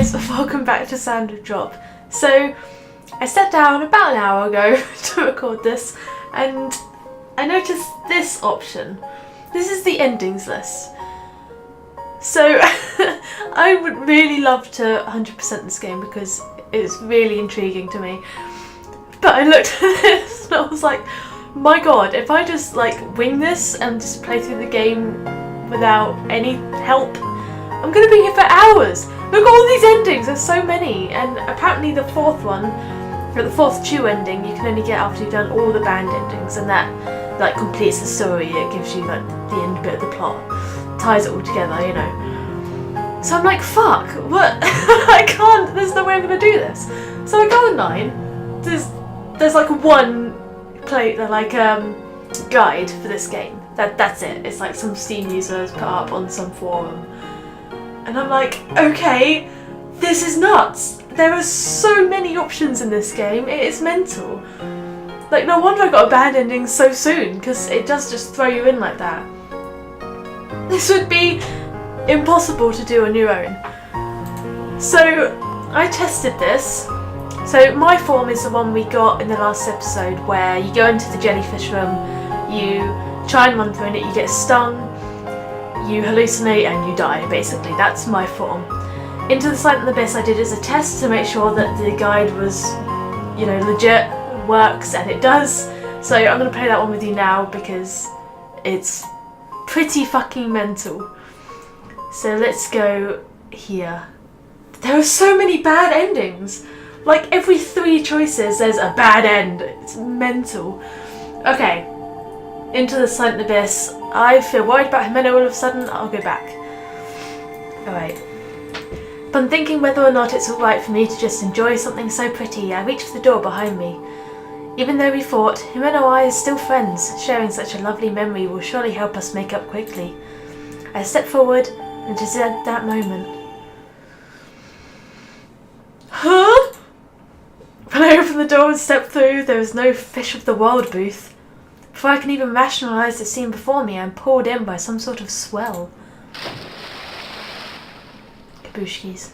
guys, welcome back to Sound of Drop. So, I sat down about an hour ago to record this, and I noticed this option. This is the endings list. So, I would really love to 100% this game because it's really intriguing to me. But I looked at this and I was like, my god, if I just wing this and just play through the game without any help, I'm gonna be here for hours. Look at all these endings, there's so many, and apparently the fourth one, or the fourth Chew ending, you can only get after you've done all the band endings, and that completes the story. It gives you the end bit of the plot, ties it all together, you know. So I'm like, fuck, what? I can't. There's no way I'm gonna do this. So I go online. There's one guide for this game. That's it. It's like some Steam users put up on some forum. And I'm like, okay, this is nuts. There are so many options in this game, it is mental. No wonder I got a bad ending so soon, because it does just throw you in like that. This would be impossible to do on your own. So, I tested this. So my form is the one we got in the last episode, where you go into the jellyfish room, you try and run through it, you get stung, you hallucinate and you die, basically. That's my form. Into the Silent Abyss I did as a test to make sure that the guide was, legit, works, and it does. So I'm going to play that one with you now because it's pretty fucking mental. So let's go here. There are so many bad endings. Every 3 choices there's a bad end. It's mental. Okay. Into the Silent Abyss. I feel worried about Jimeno all of a sudden. I'll go back. Alright. Upon thinking whether or not it's alright for me to just enjoy something so pretty, I reached for the door behind me. Even though we fought, Jimeno and I are still friends. Sharing such a lovely memory will surely help us make up quickly. I stepped forward, and just at that moment... Huh? When I opened the door and stepped through, there was no Fish of the World booth. Before I can even rationalise the scene before me, I'm pulled in by some sort of swell. Kabushkis.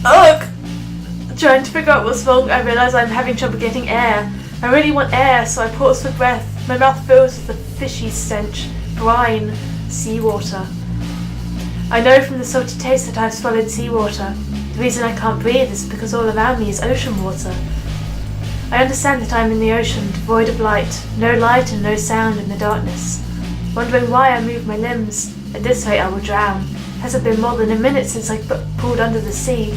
Ugh! Trying to figure out what's wrong, I realise I'm having trouble getting air. I really want air, so I pause for breath. My mouth fills with the fishy stench, brine, seawater. I know from the salty taste that I've swallowed seawater. The reason I can't breathe is because all around me is ocean water. I understand that I'm in the ocean, devoid of light, no light and no sound in the darkness. Wondering why I move my limbs. At this rate I will drown. Hasn't been more than a minute since I pulled under the sea.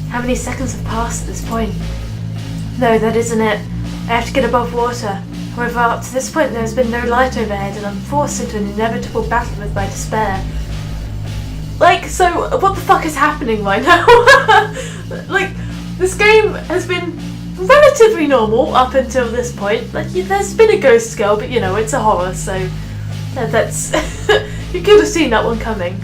How many seconds have passed at this point? No, that isn't it. I have to get above water. However, up to this point there has been no light overhead, and I'm forced into an inevitable battle with my despair. So what the fuck is happening right now? This game has been relatively normal up until this point. There's been a ghost girl, but it's a horror, so that's you could have seen that one coming.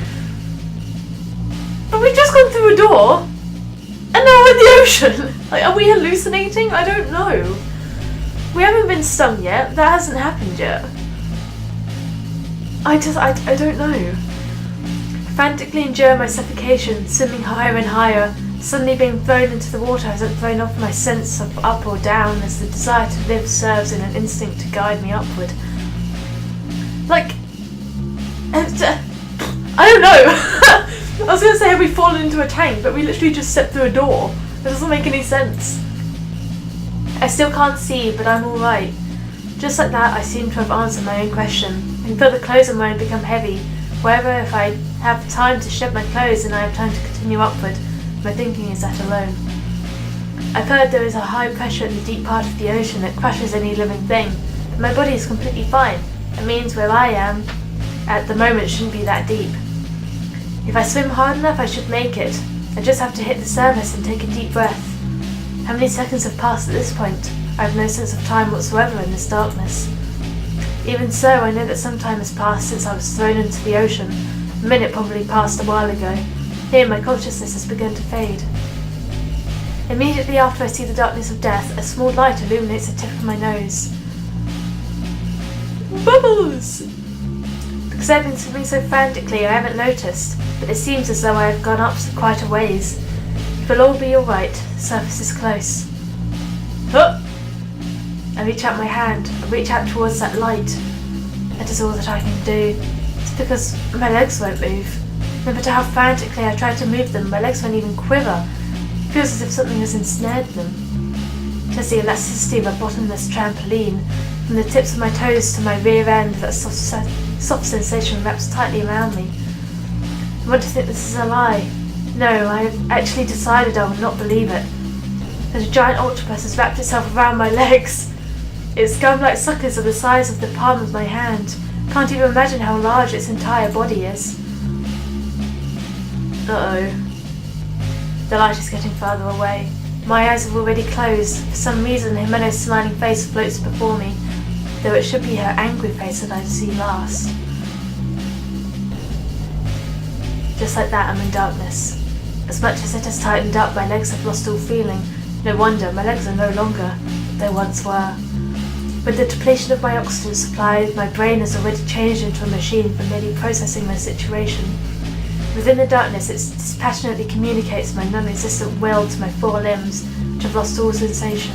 But we've just gone through a door, and now we're in the ocean. Are we hallucinating? I don't know. We haven't been stung yet. That hasn't happened yet. I don't know. Frantically endure my suffocation, swimming higher and higher. Suddenly being thrown into the water hasn't thrown off my sense of up or down, as the desire to live serves in an instinct to guide me upward. I don't know. I was going to say, have we fallen into a tank, but we literally just stepped through a door. That doesn't make any sense. I still can't see, but I'm alright. Just like that, I seem to have answered my own question. I can feel the clothes I'm wearing become heavy. However, if I have time to shed my clothes, then I have time to continue upward. My thinking is that alone. I've heard there is a high pressure in the deep part of the ocean that crushes any living thing, but my body is completely fine. It means where I am at the moment shouldn't be that deep. If I swim hard enough, I should make it. I just have to hit the surface and take a deep breath. How many seconds have passed at this point? I have no sense of time whatsoever in this darkness. Even so, I know that some time has passed since I was thrown into the ocean. A minute probably passed a while ago. Here my consciousness has begun to fade. Immediately after I see the darkness of death, a small light illuminates the tip of my nose. Bubbles! The Because I've been swimming so frantically I haven't noticed, but it seems as though I have gone up quite a ways. It will all be alright, the surface is close. Huh! I reach out my hand, I reach out towards that light. That is all that I can do. It's because my legs won't move. No matter how frantically I try to move them, my legs won't even quiver. It feels as if something has ensnared them. It has the elasticity of a bottomless trampoline. From the tips of my toes to my rear end, that soft sensation wraps tightly around me. I want to think this is a lie. No, I have actually decided I will not believe it. That a giant octopus has wrapped itself around my legs. Its gum-like suckers are the size of the palm of my hand. Can't even imagine how large its entire body is. Uh-oh. The light is getting further away. My eyes have already closed. For some reason, Jimena's smiling face floats before me, though it should be her angry face that I see last. Just like that, I'm in darkness. As much as it has tightened up, my legs have lost all feeling. No wonder, my legs are no longer what they once were. With the depletion of my oxygen supply, my brain has already changed into a machine for merely processing my situation. Within the darkness, it dispassionately communicates my non-existent will to my four limbs, which have lost all sensation.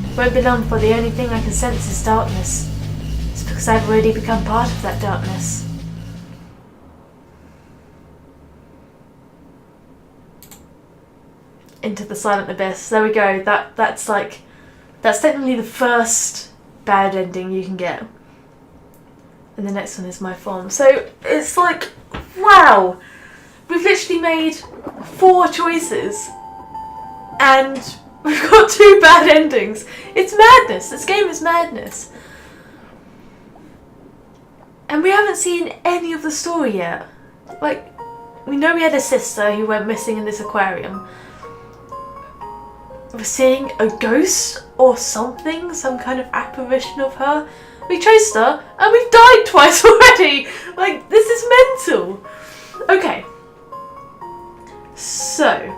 It won't be long before the only thing I can sense is darkness. It's because I've already become part of that darkness. Into the silent abyss. There we go. That's technically the first bad ending you can get. And the next one is my form. So it's like, wow, we've literally made 4 choices and we've got 2 bad endings. It's madness. This game is madness. And we haven't seen any of the story yet. Like, we know we had a sister who went missing in this aquarium. We're seeing a ghost or something, some kind of apparition of her. We chased her and we've died twice already. Like, this is mental. Okay. So,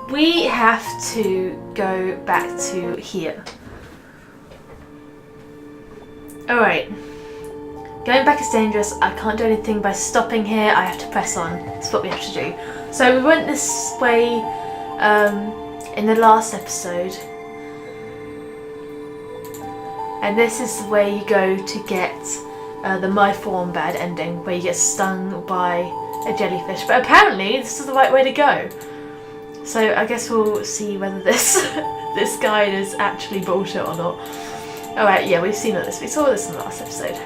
we have to go back to here. Alright. Going back is dangerous. I can't do anything by stopping here. I have to press on. That's what we have to do. So we went this way in the last episode. And this is the way you go to get the My Form bad ending, where you get stung by a jellyfish. But apparently this is the right way to go. So I guess we'll see whether this this guide is actually bullshit or not. Alright, yeah, we've seen this. We saw this in the last episode.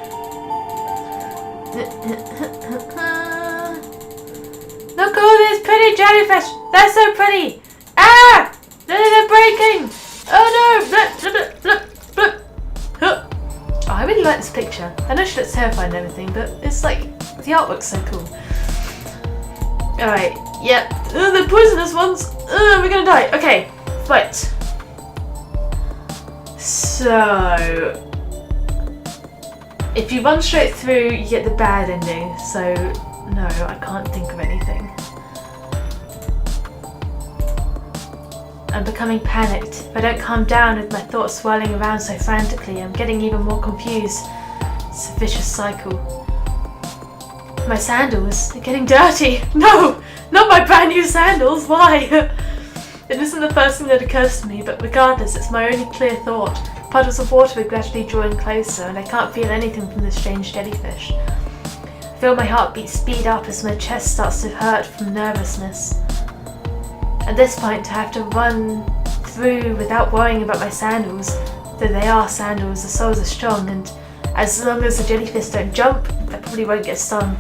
Look at all these pretty jellyfish! They're so pretty! Ah! They're breaking! Oh no! Oh, I really like this picture. I know she looks terrifying and everything, but it's like, the artwork's so cool. Alright, yep. The poisonous ones! We're gonna die. Okay, right. So, if you run straight through, you get the bad ending. So, no, I can't think of anything. I'm becoming panicked. If I don't calm down with my thoughts swirling around so frantically, I'm getting even more confused. It's a vicious cycle. My sandals are getting dirty. No! Not my brand new sandals! Why? It isn't the first thing that occurs to me, but regardless, it's my only clear thought. Puddles of water are gradually drawing closer, and I can't feel anything from this strange jellyfish. I feel my heartbeat speed up as my chest starts to hurt from nervousness. At this point, I have to run through without worrying about my sandals. Though they are sandals, the soles are strong, and as long as the jellyfish don't jump, I probably won't get stung.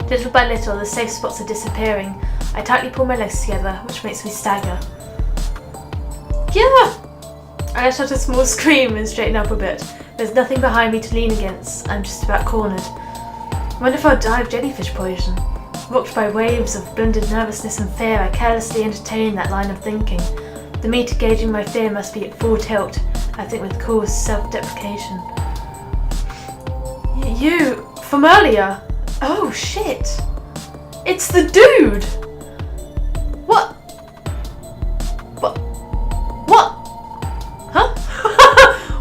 Little by little, the safe spots are disappearing. I tightly pull my legs together, which makes me stagger. Yeah! I let out a small scream and straighten up a bit. There's nothing behind me to lean against. I'm just about cornered. I wonder if I'll die of jellyfish poison. Rocked by waves of blended nervousness and fear, I carelessly entertain that line of thinking. The meter gauging my fear must be at full tilt, I think with cool self-deprecation. You, from earlier? Oh shit! It's the dude! What? What? What? Huh?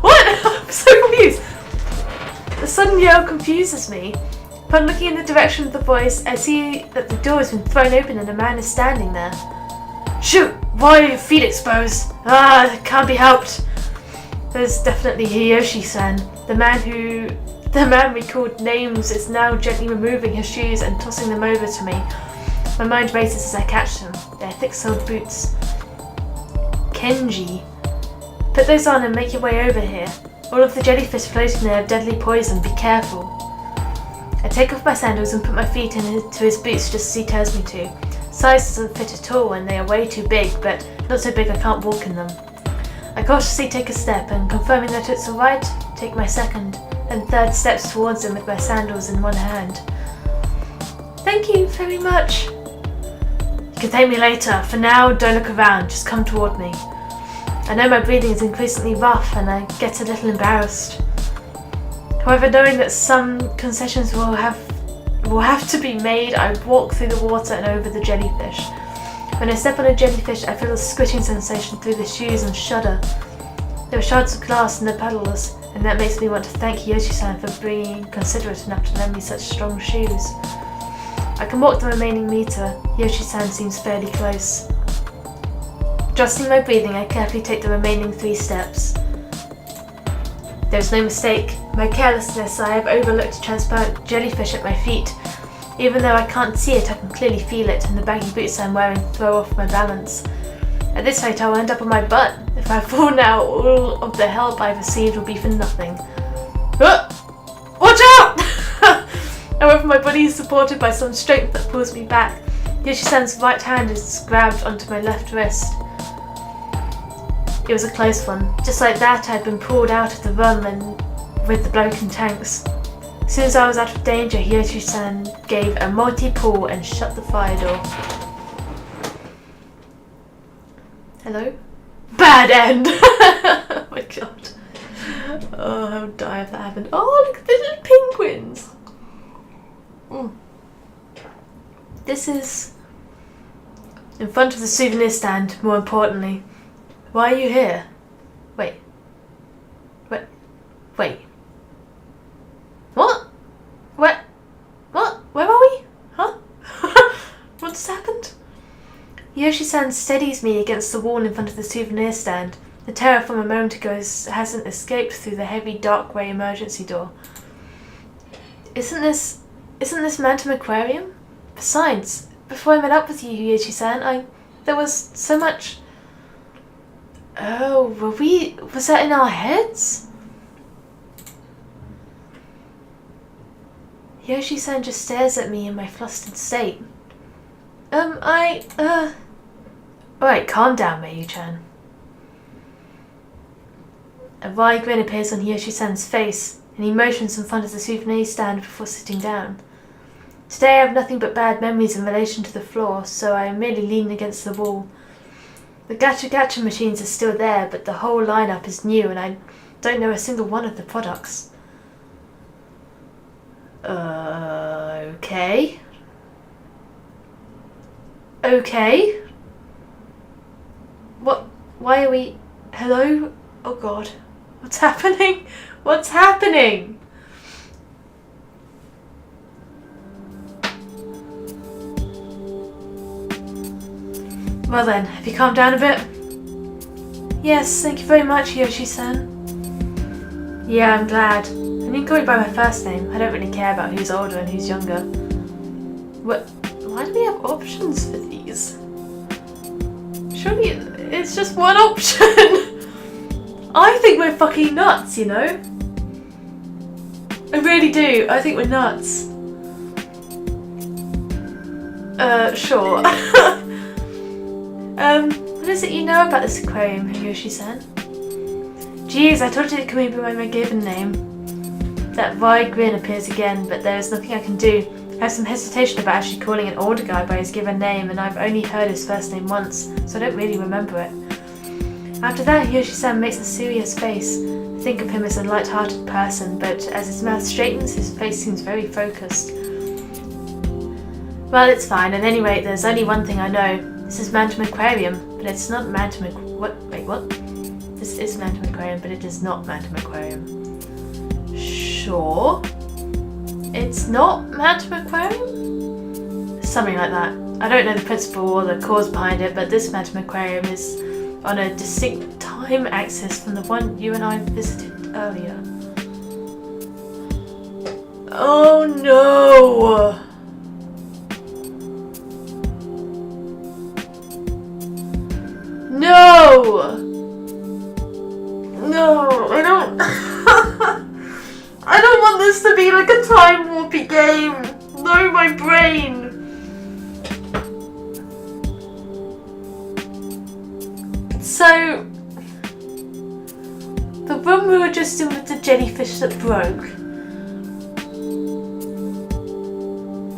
What? I'm so confused. The sun confuses me. Upon looking in the direction of the voice, I see that the door has been thrown open and a man is standing there. Shoot! Why are your feet exposed? Ah, it can't be helped. There's definitely Hiyoshi-san. The man we called names is now gently removing his shoes and tossing them over to me. My mind races as I catch them. They're thick-soled boots. Kenji. Put those on and make your way over here. All of the jellyfish floating there have deadly poison. Be careful. I take off my sandals and put my feet into his boots just as he tells me to. Size doesn't fit at all and they are way too big, but not so big I can't walk in them. I cautiously take a step and, confirming that it's alright, take my second and third steps towards him with my sandals in one hand. Thank you very much. You can thank me later. For now, don't look around, just come toward me. I know my breathing is increasingly rough and I get a little embarrassed. However, knowing that some concessions will have to be made, I walk through the water and over the jellyfish. When I step on a jellyfish, I feel a squishing sensation through the shoes and shudder. There are shards of glass in the paddles, and that makes me want to thank Hiyoshi-san for being considerate enough to lend me such strong shoes. I can walk the remaining meter. Hiyoshi-san seems fairly close. Adjusting my breathing, I carefully take the remaining 3 steps. There is no mistake. My carelessness, I have overlooked a transparent jellyfish at my feet. Even though I can't see it, I can clearly feel it, and the baggy boots I'm wearing throw off my balance. At this rate, I will end up on my butt. If I fall now, all of the help I've received will be for nothing. Watch out! However, my body is supported by some strength that pulls me back. Yoshi-san's right hand is grabbed onto my left wrist. It was a close one. Just like that, I had been pulled out of the room and with the broken tanks. As soon as I was out of danger, Hiyoshi-san gave a mighty pull and shut the fire door. Hello? Bad end! Oh my god. Oh, I would die if that happened. Oh, look at the little penguins! This is in front of the souvenir stand, more importantly. Why are you here? Wait. What? Where are we? Huh? What just happened? Yoshi-san steadies me against the wall in front of the souvenir stand. The terror from a moment ago hasn't escaped through the heavy dark grey emergency door. Isn't this Mantum Aquarium? Besides, before I met up with you, Yoshi-san, there was so much... Oh, was that in our heads? Yoshi-san just stares at me in my flustered state. Alright, calm down, Mayu-chan. A wry grin appears on Yoshi-san's face, and he motions in front of the souvenir stand before sitting down. Today I have nothing but bad memories in relation to the floor, so I am merely leaning against the wall. The gacha machines are still there, but the whole lineup is new and I don't know a single one of the products. Okay. Okay. What? Why are we... Hello? Oh god. What's happening? What's happening? Well then, have you calmed down a bit? Yes, thank you very much, Yoshi-san. Yeah, I'm glad. And you can call me by my first name. I don't really care about who's older and who's younger. What? Why do we have options for these? Surely it's just one option. I think we're fucking nuts, you know? I really do. I think we're nuts. Sure. What is it you know about this aquarium, Yoshi-san? Jeez, I told you it could be by my given name. That wide grin appears again, but there is nothing I can do. I have some hesitation about actually calling an older guy by his given name, and I've only heard his first name once, so I don't really remember it. After that, Yoshi-san makes a serious face. I think of him as a light-hearted person, but as his mouth straightens, his face seems very focused. Well, it's fine. At any rate, there's only one thing I know. This is Mantum Aquarium, but it's not Mantum what? This is Mantum Aquarium, but it is not Mantum Aquarium. Sure. It's not Magic Aquarium? Something like that. I don't know the principle or the cause behind it, but this Magic Aquarium is on a distinct time axis from the one you and I visited earlier. Oh no! No! No, I don't... I don't want this to be like a time warpy game. No, my brain. So, the room we were just in with the jellyfish that broke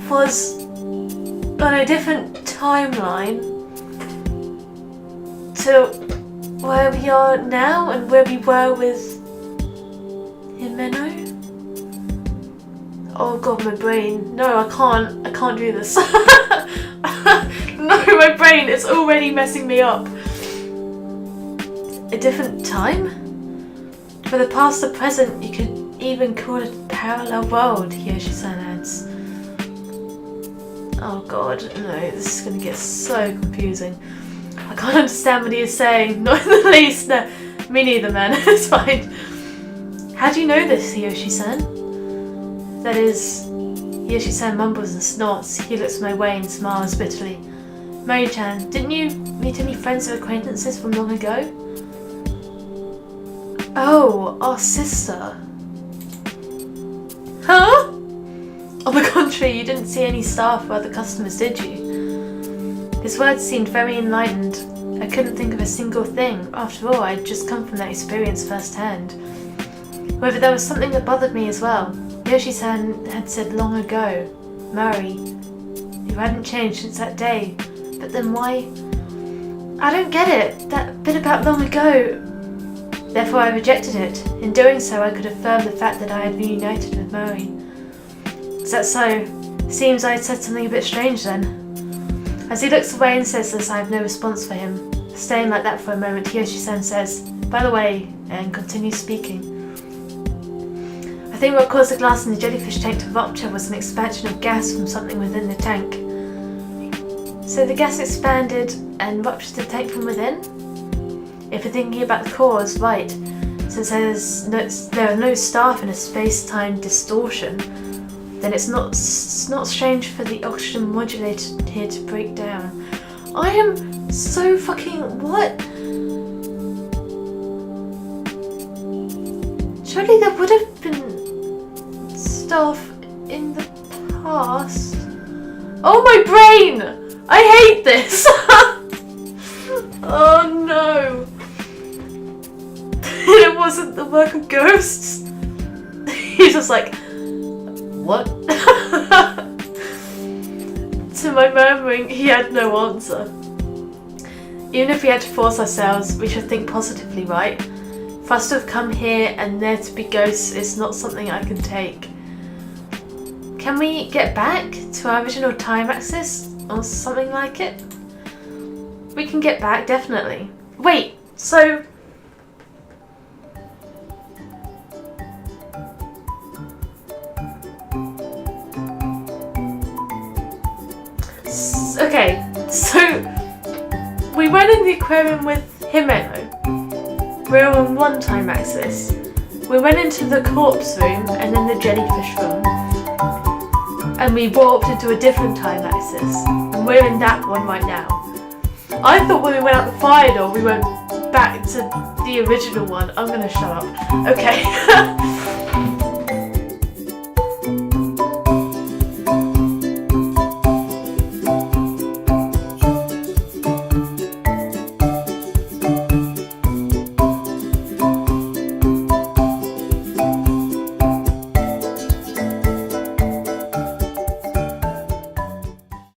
was on a different timeline to where we are now and where we were with Himeno. Oh god, my brain. No, I can't do this. No, my brain is already messing me up. A different time? For the past or present, you could even call it a parallel world, Yoshi-san adds. Oh god, no, this is gonna get so confusing. I can't understand what he is saying, not in the least. No, me neither, man. It's fine. How do you know this, Yoshi-san? That is, Yoshi-san mumbles and snorts. He looks my way and smiles bitterly. Mary-chan, didn't you meet any friends or acquaintances from long ago? Oh, our sister. Huh? On the contrary, you didn't see any staff or other customers, did you? His words seemed very enlightened. I couldn't think of a single thing. After all, I'd just come from that experience firsthand. However, there was something that bothered me as well. Yoshi-san had said long ago, Mari, you hadn't changed since that day. But then why? I don't get it. That bit about long ago. Therefore, I rejected it. In doing so, I could affirm the fact that I had reunited with Mari. Is that so? Seems I had said something a bit strange then. As he looks away and says this, I have no response for him. Staying like that for a moment, Yoshi-san says, by the way, and continues speaking. I think what caused the glass in the jellyfish tank to rupture was an expansion of gas from something within the tank. So the gas expanded and ruptured the tank from within? If you're thinking about the cause, right, since there are no staff in a space-time distortion, then it's not strange for the oxygen modulator here to break down. I am so fucking... what? Surely there would have been stuff in the past. Oh, my brain! I hate this! Oh no! It wasn't the work of ghosts? He's just like... what? To my murmuring, he had no answer. Even if we had to force ourselves, we should think positively, right? For us to have come here and there to be ghosts is not something I can take. Can we get back to our original time axis? Or something like it? We can get back, definitely. Wait, so... okay, so we went in the aquarium with Himeno. We're on one time axis. We went into the corpse room and then the jellyfish room. And we warped into a different time axis. And we're in that one right now. I thought when we went out the fire door, we went back to the original one. I'm gonna shut up. Okay.